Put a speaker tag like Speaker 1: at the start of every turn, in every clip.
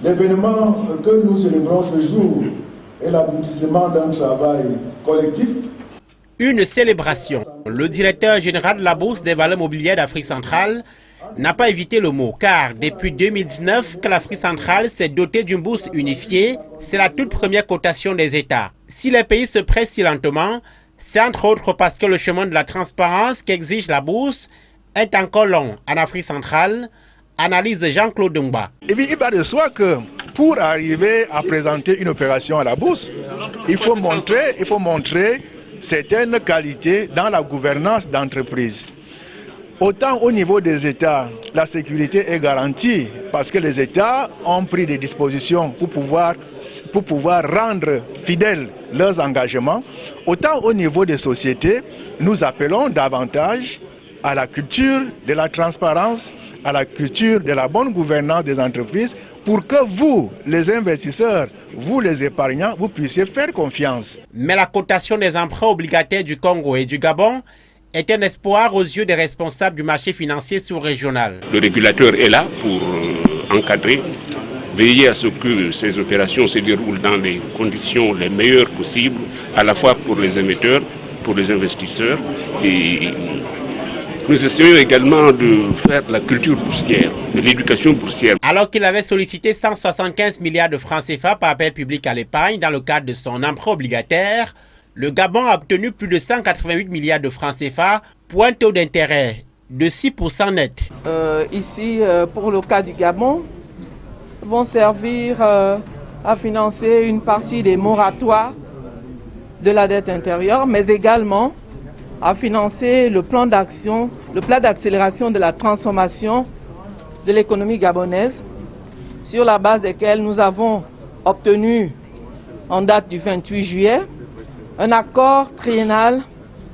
Speaker 1: L'événement que nous célébrons ce jour est l'aboutissement d'un travail collectif.
Speaker 2: Une célébration. Le directeur général de la Bourse des valeurs mobilières d'Afrique centrale n'a pas évité le mot, car depuis 2019 que l'Afrique centrale s'est dotée d'une bourse unifiée, c'est la toute première cotation des États. Si les pays se pressent si lentement, c'est entre autres parce que le chemin de la transparence qu'exige la bourse est encore long en Afrique centrale, analyse Jean-Claude Dumba.
Speaker 3: Et puis il va de soi que pour arriver à présenter une opération à la bourse, il faut montrer certaines qualités dans la gouvernance d'entreprise. Autant au niveau des États, la sécurité est garantie parce que les États ont pris des dispositions pour pouvoir rendre fidèles leurs engagements. Autant au niveau des sociétés, nous appelons davantage à la culture de la transparence, à la culture de la bonne gouvernance des entreprises pour que vous, les investisseurs, vous les épargnants, vous puissiez faire confiance.
Speaker 2: Mais la cotation des emprunts obligataires du Congo et du Gabon est un espoir aux yeux des responsables du marché financier sous-régional.
Speaker 4: Le régulateur est là pour encadrer, veiller à ce que ces opérations se déroulent dans les conditions les meilleures possibles, à la fois pour les émetteurs, pour les investisseurs. Et nous essayons également de faire la culture boursière, de l'éducation boursière.
Speaker 2: Alors qu'il avait sollicité 175 milliards de francs CFA par appel public à l'épargne dans le cadre de son emprunt obligataire, le Gabon a obtenu plus de 188 milliards de francs CFA pour un taux d'intérêt de 6% net.
Speaker 5: Ici, pour le cas du Gabon, vont servir à financer une partie des moratoires de la dette intérieure, mais également à financer le plan d'action, le plan d'accélération de la transformation de l'économie gabonaise, sur la base desquels nous avons obtenu, en date du 28 juillet, un accord triennal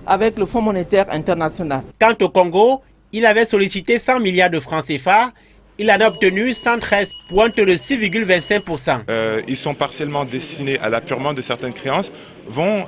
Speaker 5: avec le Fonds monétaire international.
Speaker 2: Quant au Congo, il avait sollicité 100 milliards de francs CFA. Il en a obtenu 113, pointe de 6,25%.
Speaker 6: Ils sont partiellement destinés à l'apurement de certaines créances, vont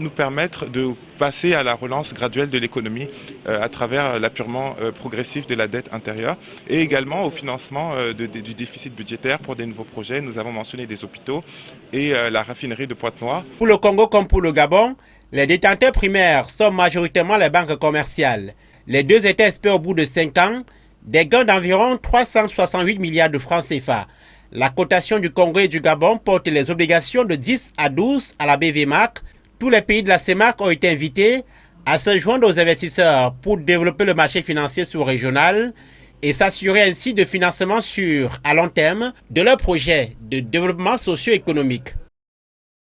Speaker 6: nous permettre de passer à la relance graduelle de l'économie à travers l'apurement progressif de la dette intérieure et également au financement du déficit budgétaire pour des nouveaux projets. Nous avons mentionné des hôpitaux et la raffinerie de Pointe-Noire.
Speaker 2: Pour le Congo comme pour le Gabon, les détenteurs primaires sont majoritairement les banques commerciales. Les deux États espèrent au bout de 5 ans des gains d'environ 368 milliards de francs CFA. La cotation du Congo et du Gabon porte les obligations de 10 à 12 à la BVMAC. Tous les pays de la CEMAC ont été invités à se joindre aux investisseurs pour développer le marché financier sous-régional et s'assurer ainsi de financement sûr à long terme de leurs projets de développement socio-économique.